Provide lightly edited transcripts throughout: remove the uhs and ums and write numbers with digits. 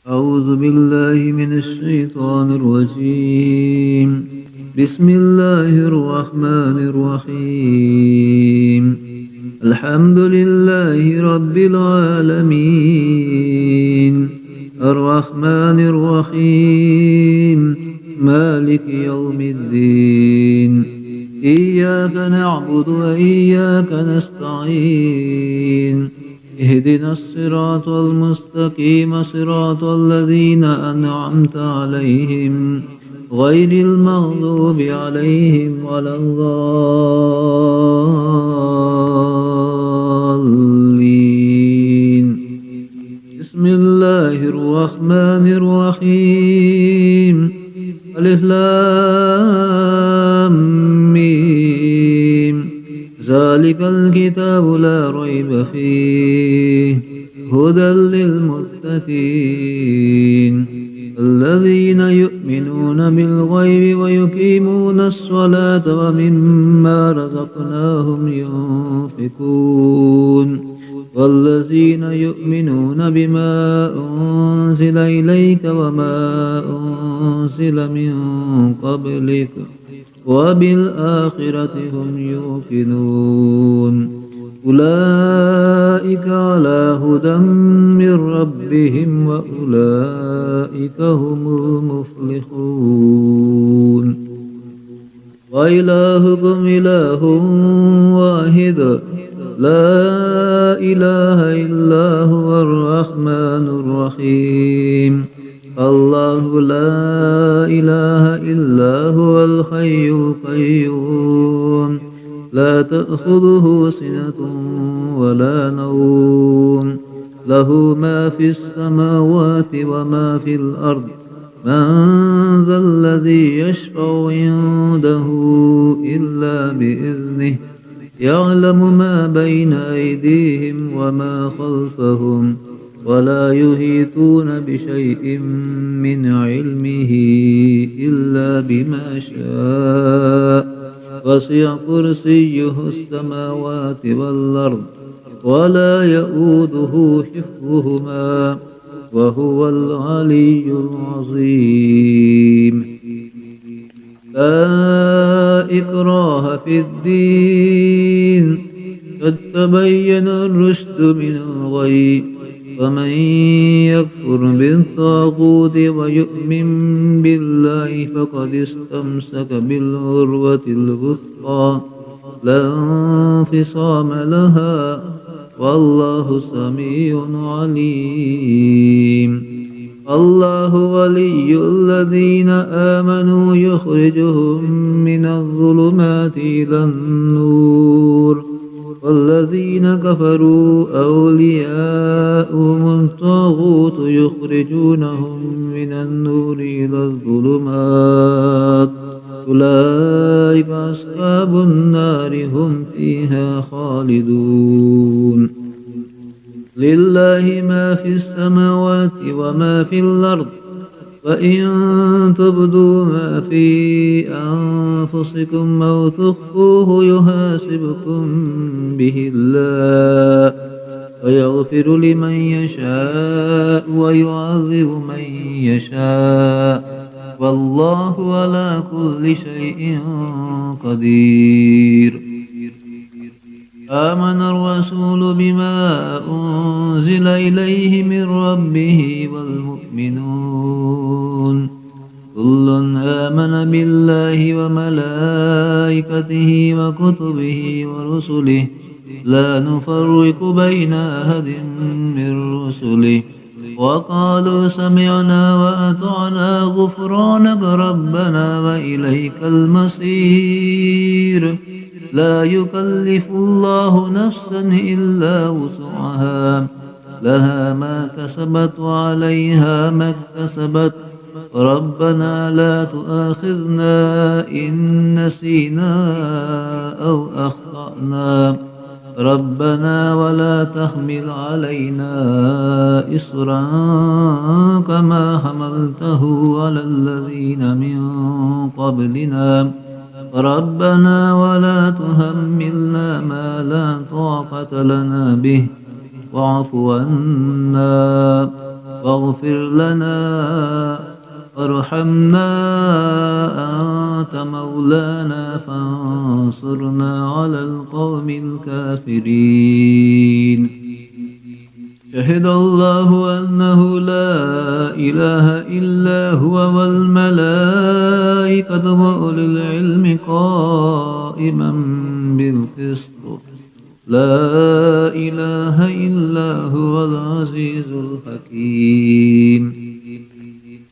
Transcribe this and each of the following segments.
أعوذ بالله من الشيطان الرجيم. بسم الله الرحمن الرحيم. الحمد لله رب العالمين، الرحمن الرحيم، مالك يوم الدين. إياك نعبد وإياك نستعين. اهدنا الصراط المستقيم، صراط الذين أنعمت عليهم غير المغضوب عليهم ولا الضالين. بسم الله الرحمن الرحيم. ألف لام ميم. ذلك الكتاب لا ريب فيه هدى للمتقين الذين يؤمنون بالغيب ويقيمون الصلاة ومما رزقناهم ينفقون والذين يؤمنون بما أنزل إليك وما أنزل من قبلك وبالآخرة هم يوقنون أولئك على هدى من ربهم وأولئك هم المفلحون. وإلهكم إله واحد لا إله إلا هو الرحمن الرحيم. الله لا إله إلا هو الحي القيوم لا تأخذه سنة ولا نوم له ما في السماوات وما في الأرض من ذا الذي يشفع عنده إلا بإذنه يعلم ما بين أيديهم وما خلفهم ولا يحيطون بشيء من علمه إلا بما شاء وسع كرسيه السماوات والأرض ولا يؤوده حفظهما وهو العلي العظيم. لا إكراه في الدين قد تبين الرشد من الغي ومن يكفر بالطاغوت ويؤمن بالله فقد استمسك بالعروة الوثقى لا انفصام لها والله سميع عليم. الله ولي الذين آمنوا يخرجهم من الظلمات إلى النور والذين كفروا أولياؤهم الطاغوت يخرجونهم من النور إلى الظلمات أولئك أصحاب النار هم فيها خالدون. لله ما في السماوات وما في الأرض وإن تبدوا ما في أنفسكم أو تخفوه يحاسبكم به الله ويغفر لمن يشاء ويعذب من يشاء والله على كل شيء قدير. آمن الرسول بما أنزل إليه من ربه والمؤمنون كل آمن بالله وملائكته وكتبه ورسله لا نفرق بين أحد من رسله وقالوا سمعنا وأطعنا غفرانك ربنا وإليك المصير. لا يكلف الله نفسا إلا وسعها لها ما كسبت وعليها ما اكتسبت ربنا لا تؤاخذنا إن نسينا أو أخطأنا ربنا ولا تحمل علينا إصرا كما حملته على الذين من قبلنا ربنا ولا تحملنا ما لا طاقة لنا به واعف عنا فاغفر لنا وارحمنا أنت مولانا فانصرنا على القوم الكافرين. شهد الله أنه لا إله إلا هو والملائكة وأولو العلم قائما بالقسط لا إله إلا هو العزيز الحكيم.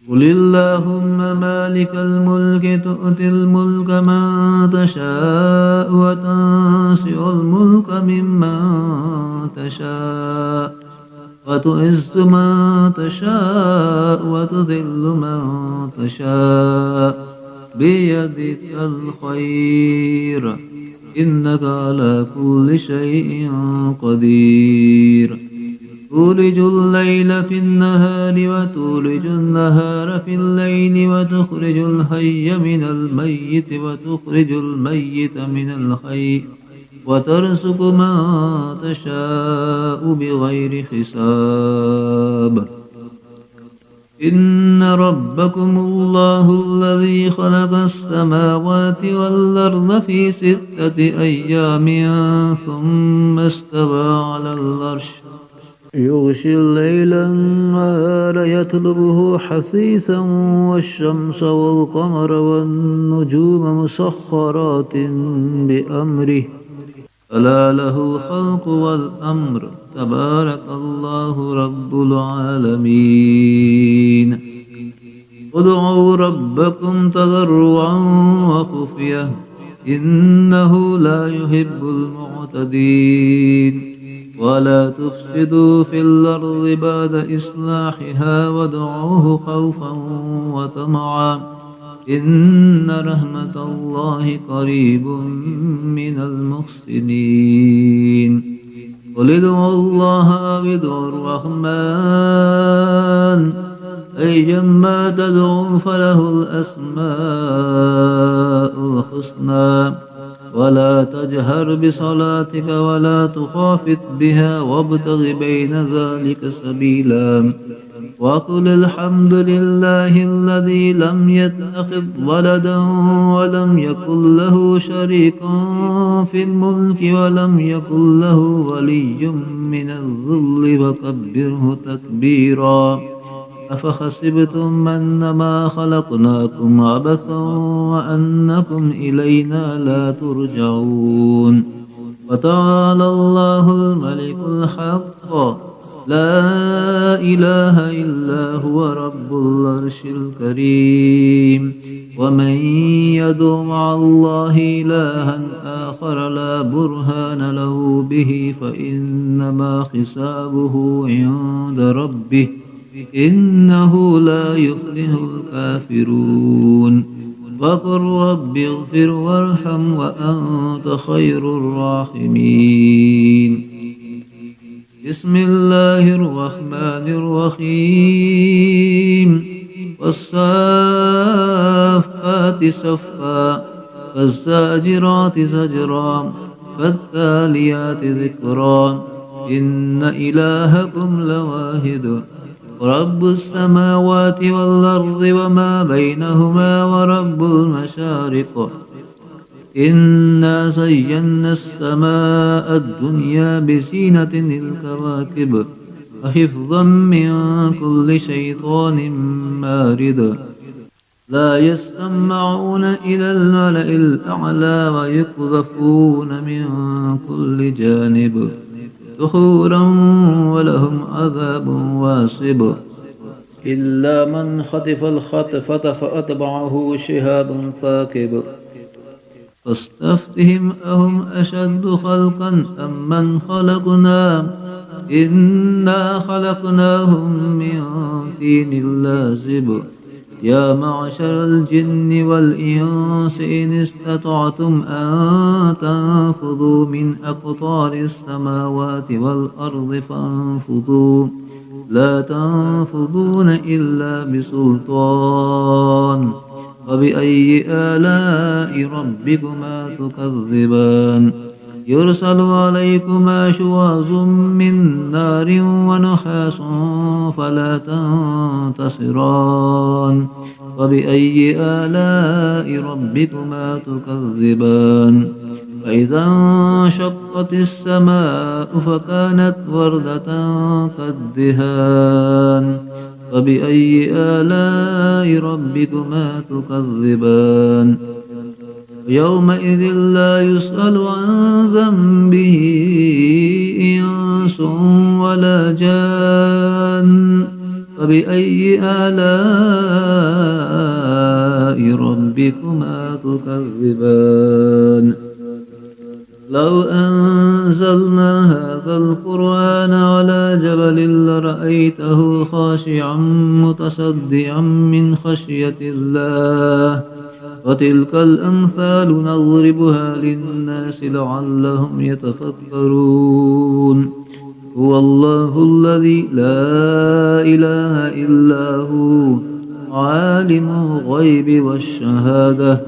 قل اللهم مالك الملك تؤتي الملك من تشاء وتنزع الملك ممن تشاء وتعز من تشاء وتذل من تشاء بيدك الخير إنك على كل شيء قدير. تولج الليل في النهار وتولج النهار في الليل وتخرج الحي من الميت وتخرج الميت من الحي وترزق من تشاء بغير حساب. إن ربكم الله الذي خلق السماوات والأرض في 6 أيام ثم استوى على العرش يغشي الليل النهار يطلبه حثيثا والشمس والقمر والنجوم مسخرات بأمره ألا له الخلق والأمر تبارك الله رب العالمين. ادعوا ربكم تضرعا وخفية إنه لا يحب المعتدين. ولا تفسدوا في الأرض بعد إصلاحها وادعوه خوفا وطمعا إن رحمة الله قريب من المحسنين. قل ادعوا الله أو ادعوا الرحمن أيما تدعوا فله الأسماء الحسنى ولا تجهر بصلاتك ولا تخافت بها وابتغ بين ذلك سبيلا. وقل الحمد لله الذي لم يتخذ ولدا ولم يكن له شريك في الملك ولم يكن له ولي من الذل وكبره تكبيرا. أفحسبتم أنما خلقناكم عبثا وأنكم إلينا لا ترجعون. وتعالى الله الملك الحق لا إله إلا هو رب العرش الكريم. ومن يدع مع الله إلها آخر لا برهان له به فإنما حسابه عند ربه إنه لا يفلح الكافرون. وقل رب اغفر وارحم وأنت خير الراحمين. بسم الله الرحمن الرحيم. والصافات صفا فالزاجرات زجرا فالتاليات ذكرا إن إلهكم لواحد رب السماوات والأرض وما بينهما ورب المشارق إنا زينا السماء الدنيا بزينة الكواكب وحفظا من كل شيطان مارد. لا يستمعون إلى الملأ الأعلى ويقذفون من كل جانب دحورا ولهم عذاب واصب إلا من خطف الخطفة فأتبعه شهاب ثاقب. فاستفتهم أهم أشد خلقا أم من خلقنا إنا خلقناهم من طين لازب. يا معشر الجن والإنس إن استطعتم أن تنفذوا من أقطار السماوات والأرض فانفذوا لا تنفذون إلا بسلطان. فبأي آلاء ربكما تكذبان يرسل عليكما شواظ من نار ونحاس فلا تنتصران فبأي آلاء ربكما تكذبان فإذا انشقت السماء فكانت وردة كالدهان فبأي آلاء ربكما تكذبان يومئذ لا يسأل عن ذنبه إنس ولا جان فبأي آلاء ربكما تكذبان لو أنزلنا هذا القرآن على جبل لرأيته خاشعا متصدعا من خشية الله وتلك الأمثال نضربها للناس لعلهم يتفكرون هو الله الذي لا إله إلا هو عالم الغيب والشهادة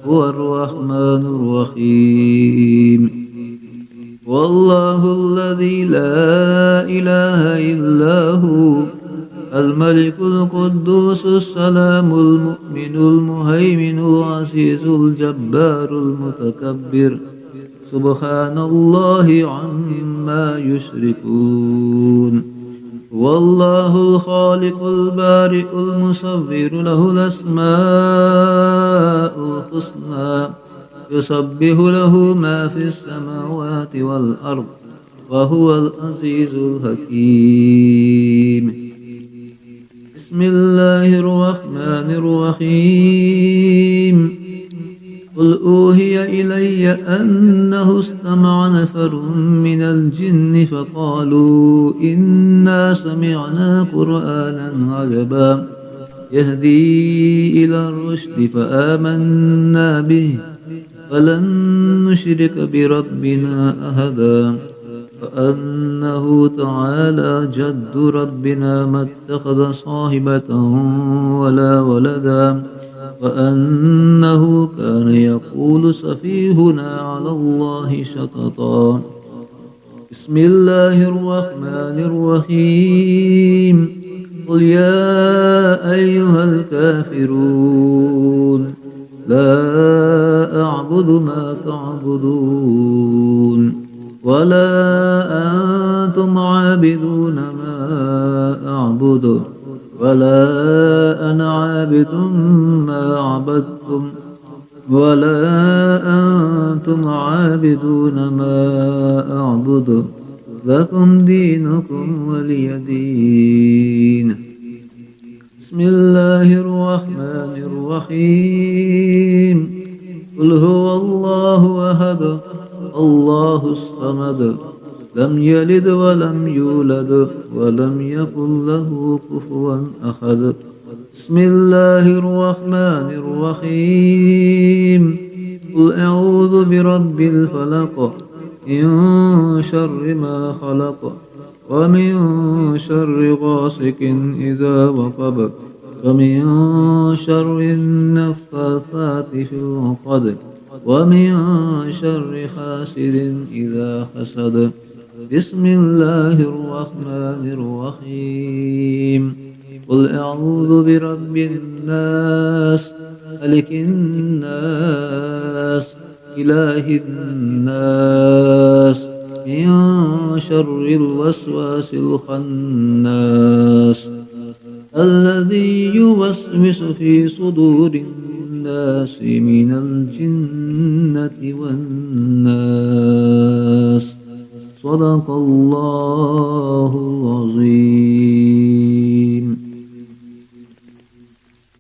هو الرحمن الرحيم والله الذي لا إله إلا هو الملك القدوس السلام المؤمن المهيمن العزيز الجبار المتكبر سبحان الله عما يشركون والله الخالق البارئ المصور له الأسماء الحسنى يسبح له ما في السماوات والأرض وهو العزيز الحكيم بسم الله الرحمن الرحيم قل أوهي إلي أنه استمع نفر من الجن فقالوا إنا سمعنا قرآنا عجبا يهدي إلى الرشد فآمنا به فلن نشرك بربنا أحدا فأنه تعالى جد ربنا ما اتخذ صاحبة ولا ولدا وأنه كان يقول سفيهنا على الله شططا بسم الله الرحمن الرحيم قل يا أيها الكافرون لا أعبد ما تعبدون ولا أنتم عابدون ما أعبد ولا أنا عابد ما عبدتم ولا أنتم عابدون ما أعبد لكم دينكم ولي دين بسم الله الرحمن الرحيم قل هو الله أحد الله الصمد لم يلد ولم يولد ولم يكن له كفوا أحد بسم الله الرحمن الرحيم قل أعوذ برب الفلق من شر ما خلق ومن شر غاسق إذا وقب ومن شر النفاثات في العقد ومن شر حاسد إذا حسد بسم الله الرحمن الرحيم قل أعوذ برب الناس ملك الناس إله الناس من شر الوسواس الخناس الذي يوسوس في صدور الناس من الجنة والناس صدق الله